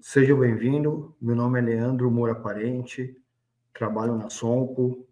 Seja bem-vindo. Meu nome é Leandro Moura Parente, trabalho na Sompo,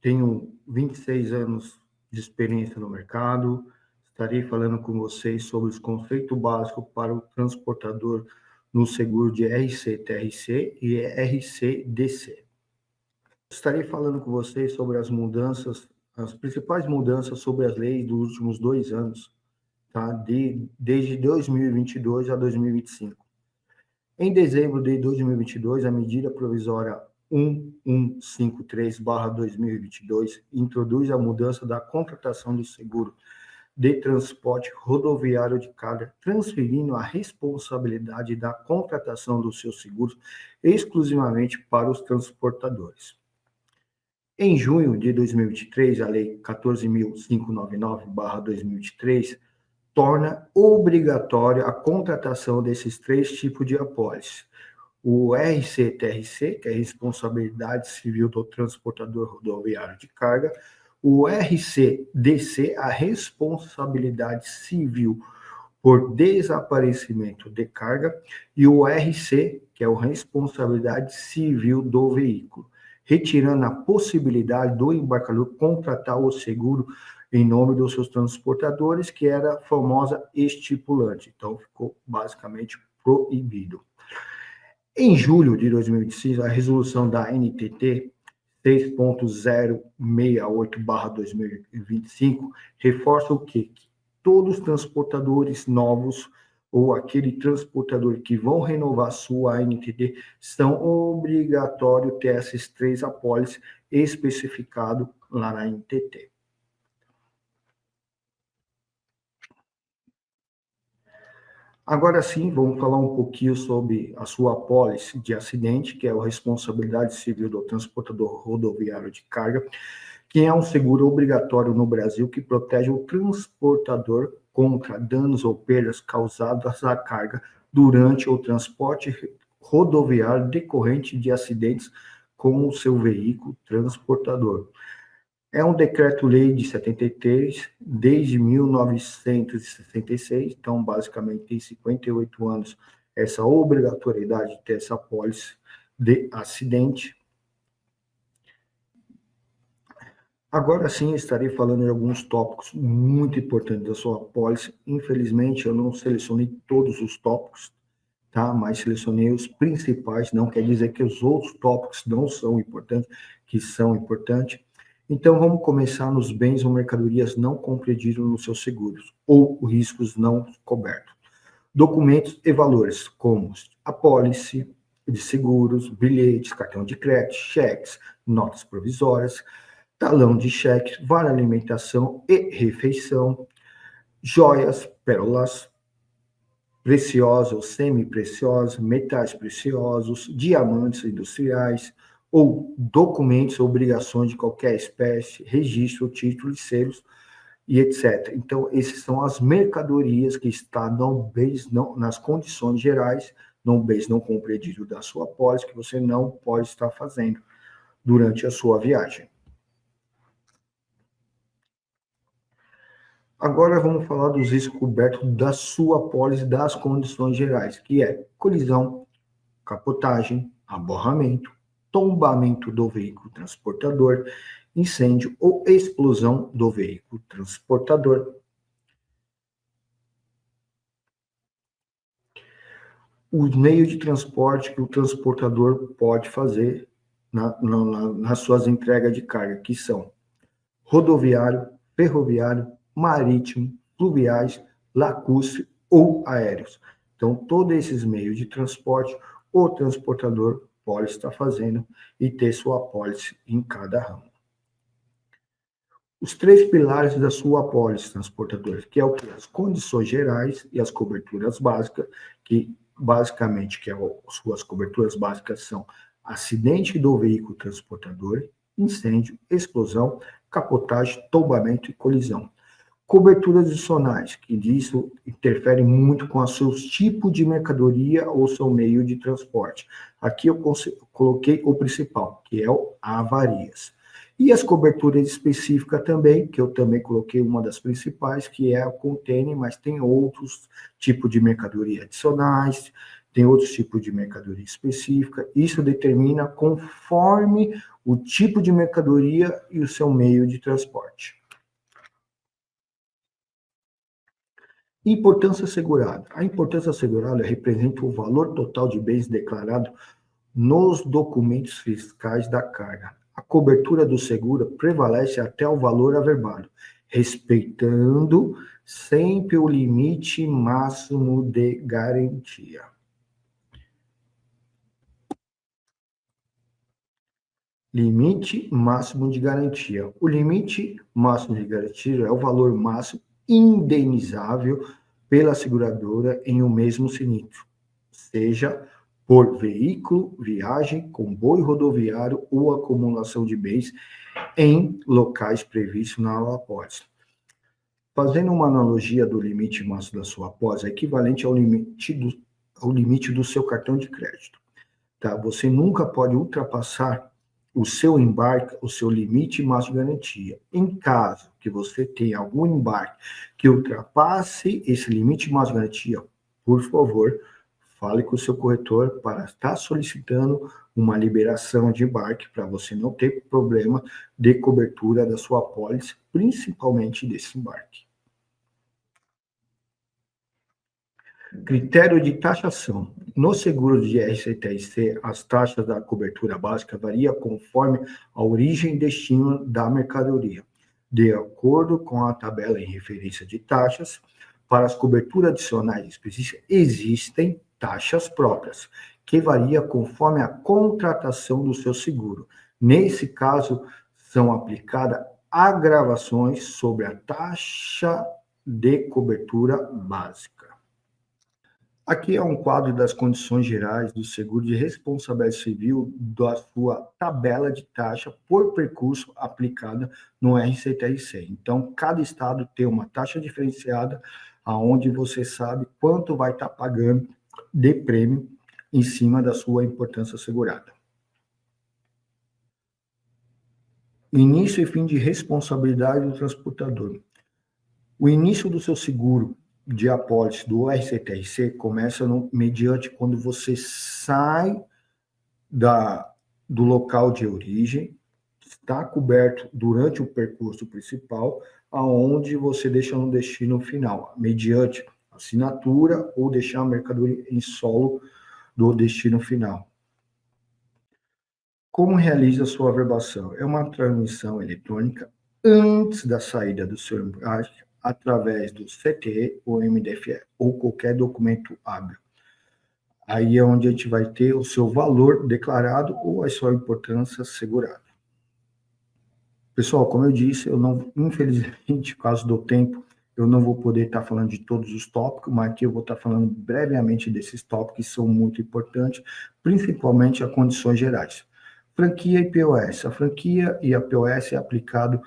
tenho 26 anos de experiência no mercado. Estarei falando com vocês sobre os conceitos básicos para o transportador no seguro de RC-TRC e RC-DC. Estarei falando com vocês sobre as mudanças, as principais mudanças sobre as leis dos últimos 2 anos, tá? Desde 2022 a 2025. Em dezembro de 2022, a medida provisória 1153/2022 introduz a mudança da contratação do seguro de transporte rodoviário de carga, transferindo a responsabilidade da contratação dos seus seguros exclusivamente para os transportadores. Em junho de 2023, a Lei 14.599/2023 torna obrigatória a contratação desses três tipos de apólice. O RC-TRC, que é a responsabilidade civil do transportador rodoviário de carga, o RC-DC, a responsabilidade civil por desaparecimento de carga, e o RC, que é a responsabilidade civil do veículo, retirando a possibilidade do embarcador contratar o seguro em nome dos seus transportadores, que era a famosa estipulante. Então, ficou basicamente proibido. Em julho de 2026, a resolução da NTT 6.068/2025 reforça o quê? Que todos os transportadores novos ou aquele transportador que vão renovar sua ANTT são obrigatórios ter esses três apólices especificados lá na NTT. Agora sim, vamos falar um pouquinho sobre a sua apólice de acidente, que é a responsabilidade civil do transportador rodoviário de carga, que é um seguro obrigatório no Brasil que protege o transportador contra danos ou perdas causadas à carga durante o transporte rodoviário decorrente de acidentes com o seu veículo transportador. É um decreto-lei de 73, desde 1966, então basicamente tem 58 anos essa obrigatoriedade de ter essa apólice de acidente. Agora sim, estarei falando de alguns tópicos muito importantes da sua apólice. Infelizmente, eu não selecionei todos os tópicos, tá? Mas selecionei os principais, não quer dizer que os outros tópicos não são importantes, que são importantes. Então, vamos começar nos bens ou mercadorias não compreendidos nos seus seguros, ou riscos não cobertos. Documentos e valores, como apólice de seguros, bilhetes, cartão de crédito, cheques, notas provisórias, talão de cheque, vale alimentação e refeição, joias, pérolas preciosas ou semi-preciosas, metais preciosos, diamantes industriais, ou documentos ou obrigações de qualquer espécie, registro, títulos, selos e etc. Então, essas são as mercadorias que estão nas condições gerais, no bens não compreendido da sua apólice, que você não pode estar fazendo durante a sua viagem. Agora vamos falar dos riscos cobertos da sua apólice das condições gerais, que é colisão, capotagem, aborramento, tombamento do veículo transportador, incêndio ou explosão do veículo transportador. Os meios de transporte que o transportador pode fazer nas suas entregas de carga, que são rodoviário, ferroviário, marítimo, fluviais, lacustre ou aéreos. Então, todos esses meios de transporte, o transportador pode estar fazendo e ter sua apólice em cada ramo. Os três pilares da sua apólice transportadora, que é o que? As condições gerais e as coberturas básicas, que basicamente as suas coberturas básicas são acidente do veículo transportador, incêndio, explosão, capotagem, tombamento e colisão. Coberturas adicionais, que disso interfere muito com os seus tipos de mercadoria ou seu meio de transporte. Aqui eu coloquei o principal, que é o avarias. E as coberturas específicas também, que eu também coloquei uma das principais, que é a container, mas tem outros tipos de mercadoria adicionais, tem outros tipos de mercadoria específica. Isso determina conforme o tipo de mercadoria e o seu meio de transporte. Importância assegurada. A importância assegurada representa o valor total de bens declarado nos documentos fiscais da carga. A cobertura do seguro prevalece até o valor averbado, respeitando sempre o limite máximo de garantia. Limite máximo de garantia. O limite máximo de garantia é o valor máximo indenizável pela seguradora em um mesmo sinistro, seja por veículo, viagem, comboio rodoviário ou acumulação de bens em locais previstos na apólice. Fazendo uma analogia do limite máximo da sua apólice, é equivalente ao limite do seu cartão de crédito. Tá? Você nunca pode ultrapassar o seu embarque, o seu limite máximo de garantia. Em caso que você tenha algum embarque que ultrapasse esse limite máximo de garantia, por favor, fale com o seu corretor para estar solicitando uma liberação de embarque para você não ter problema de cobertura da sua apólice, principalmente desse embarque. Critério de taxação. No seguro de RCTIC, as taxas da cobertura básica variam conforme a origem e destino da mercadoria. De acordo com a tabela em referência de taxas, para as coberturas adicionais específicas, existem taxas próprias, que variam conforme a contratação do seu seguro. Nesse caso, são aplicadas agravações sobre a taxa de cobertura básica. Aqui é um quadro das condições gerais do seguro de responsabilidade civil da sua tabela de taxa por percurso aplicada no RCTIC. Então, cada estado tem uma taxa diferenciada, aonde você sabe quanto vai estar pagando de prêmio em cima da sua importância assegurada. Início e fim de responsabilidade do transportador. O início do seu seguro de apólice do RCTIC começa mediante quando você sai do local de origem, está coberto durante o percurso principal, aonde você deixa no destino final, mediante assinatura ou deixar a mercadoria em solo do destino final. Como realiza a sua averbação? É uma transmissão eletrônica antes da saída do seu embarque, através do CTE ou MDFE, ou qualquer documento hábil. Aí é onde a gente vai ter o seu valor declarado ou a sua importância assegurada. Pessoal, como eu disse, eu não, infelizmente, por causa do tempo, eu não vou poder estar falando de todos os tópicos, mas aqui eu vou estar falando brevemente desses tópicos que são muito importantes, principalmente as condições gerais. Franquia e POS. A franquia e a POS é aplicado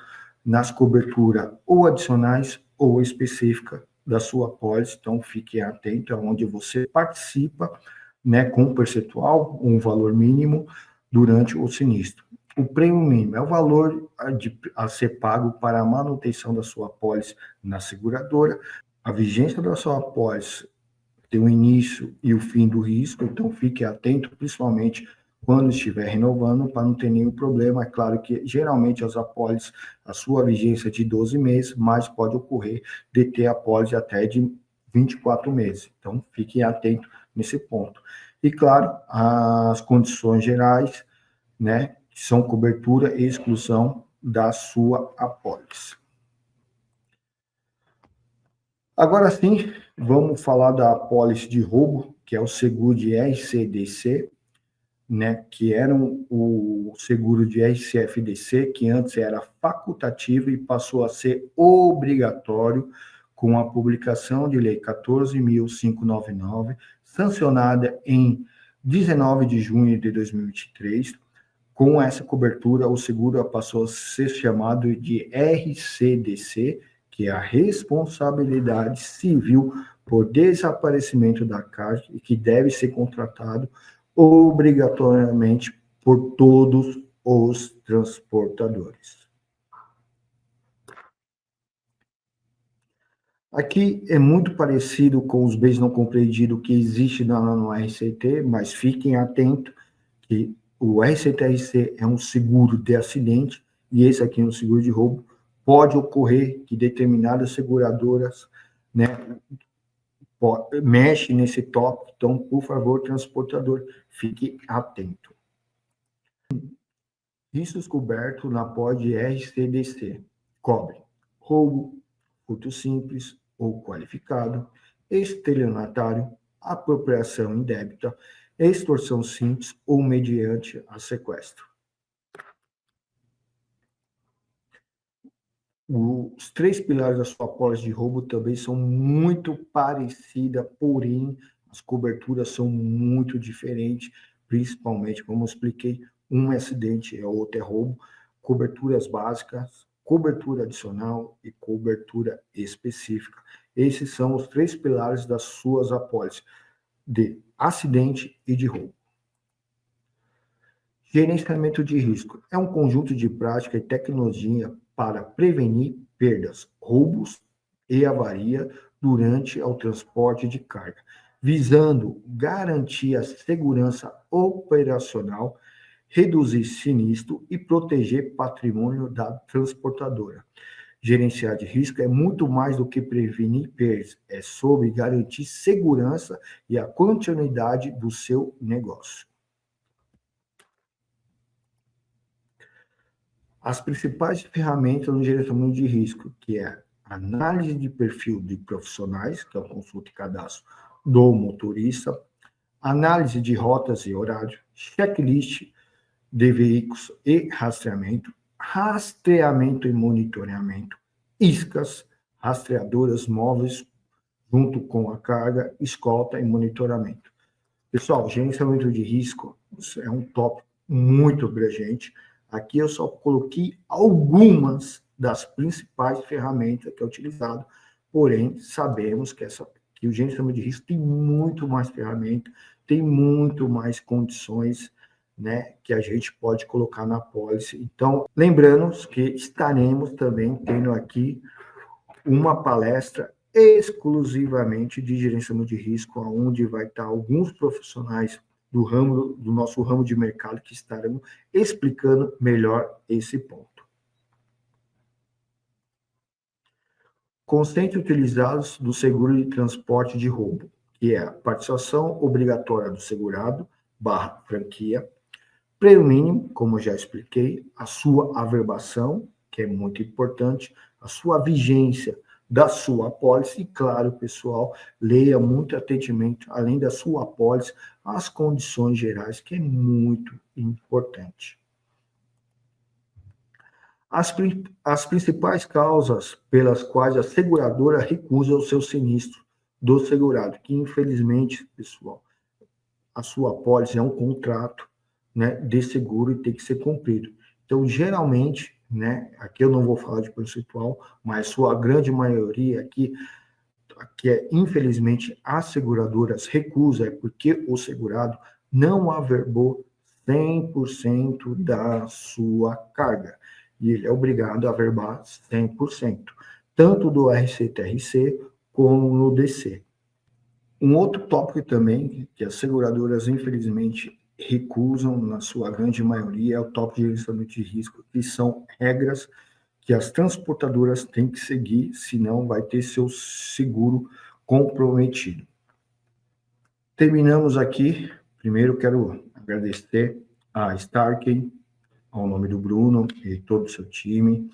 nas coberturas ou adicionais ou específica da sua apólice, então fique atento aonde você participa, né, com um percentual, um valor mínimo durante o sinistro. O prêmio mínimo é o valor a ser pago para a manutenção da sua apólice na seguradora. A vigência da sua apólice tem o início e o fim do risco, então fique atento, principalmente quando estiver renovando, para não ter nenhum problema. É claro que, geralmente, as apólices, a sua vigência é de 12 meses, mas pode ocorrer de ter apólice até de 24 meses. Então, fiquem atentos nesse ponto. E, claro, as condições gerais, né, que são cobertura e exclusão da sua apólice. Agora sim, vamos falar da apólice de roubo, que é o seguro de RCDC, né, que era o seguro de RCFDC, que antes era facultativo e passou a ser obrigatório com a publicação de Lei 14.599, sancionada em 19 de junho de 2023. Com essa cobertura, o seguro passou a ser chamado de RCDC, que é a Responsabilidade Civil por Desaparecimento da carga, e que deve ser contratado obrigatoriamente por todos os transportadores. Aqui é muito parecido com os bens não compreendidos que existe no RCT, mas fiquem atentos que o RCT-RC é um seguro de acidente e esse aqui é um seguro de roubo. Pode ocorrer que determinadas seguradoras, né, mexe nesse tópico, então, por favor, transportador, fique atento. Riscos cobertos na POD RCDC cobre roubo, furto simples ou qualificado, estelionatário, apropriação indébita, extorsão simples ou mediante a sequestro. Os 3 pilares da sua apólice de roubo também são muito parecidas, porém as coberturas são muito diferentes, principalmente, como eu expliquei, um é acidente e outro é roubo, coberturas básicas, cobertura adicional e cobertura específica. Esses são os 3 pilares das suas apólices de acidente e de roubo. Gerenciamento de risco é um conjunto de prática e tecnologia para prevenir perdas, roubos e avaria durante o transporte de carga, visando garantir a segurança operacional, reduzir sinistro e proteger patrimônio da transportadora. Gerenciar de risco é muito mais do que prevenir perdas, é sobre garantir segurança e a continuidade do seu negócio. As principais ferramentas no gerenciamento de risco, que é análise de perfil de profissionais, que é o consulta e cadastro do motorista, análise de rotas e horários, checklist de veículos e rastreamento, rastreamento e monitoramento, iscas, rastreadoras móveis, junto com a carga, escolta e monitoramento. Pessoal, gerenciamento de risco é um tópico muito abrangente. Aqui eu só coloquei algumas das principais ferramentas que é utilizado, porém, sabemos que o gerenciamento de risco tem muito mais ferramentas, tem muito mais condições, né, que a gente pode colocar na apólice. Então, lembrando que estaremos também tendo aqui uma palestra exclusivamente de gerenciamento de risco, onde vai estar alguns profissionais do nosso ramo de mercado que estarão explicando melhor esse ponto. Conceitos utilizados do seguro de transporte de roubo, que é a participação obrigatória do segurado, /franquia, prêmio mínimo, como eu já expliquei, a sua averbação, que é muito importante, a sua vigência da sua apólice, e claro, pessoal, leia muito atentamente, além da sua apólice, as condições gerais, que é muito importante. As principais causas pelas quais a seguradora recusa o seu sinistro do segurado, que infelizmente, pessoal, a sua apólice é um contrato, né, de seguro e tem que ser cumprido. Então, geralmente, né, aqui eu não vou falar de percentual, mas sua grande maioria aqui, que é, infelizmente, as seguradoras recusa, é porque o segurado não averbou 100% da sua carga, e ele é obrigado a averbar 100%, tanto do RCT-RC como no DC. Um outro tópico também, que as seguradoras, infelizmente, recusam, na sua grande maioria, é o tópico de gerenciamento de risco, que são regras que as transportadoras têm que seguir, senão vai ter seu seguro comprometido. Terminamos aqui. Primeiro, quero agradecer a Starken, ao nome do Bruno e todo o seu time.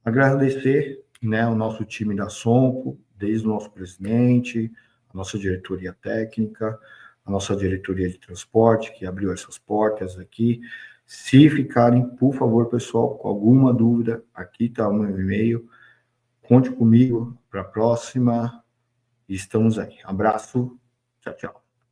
Agradecer, né, o nosso time da Sompo, desde o nosso presidente, a nossa diretoria técnica, a nossa diretoria de transporte, que abriu essas portas aqui. Se ficarem, por favor, pessoal, com alguma dúvida, aqui está o meu e-mail. Conte comigo para a próxima. Estamos aí. Abraço. Tchau, tchau.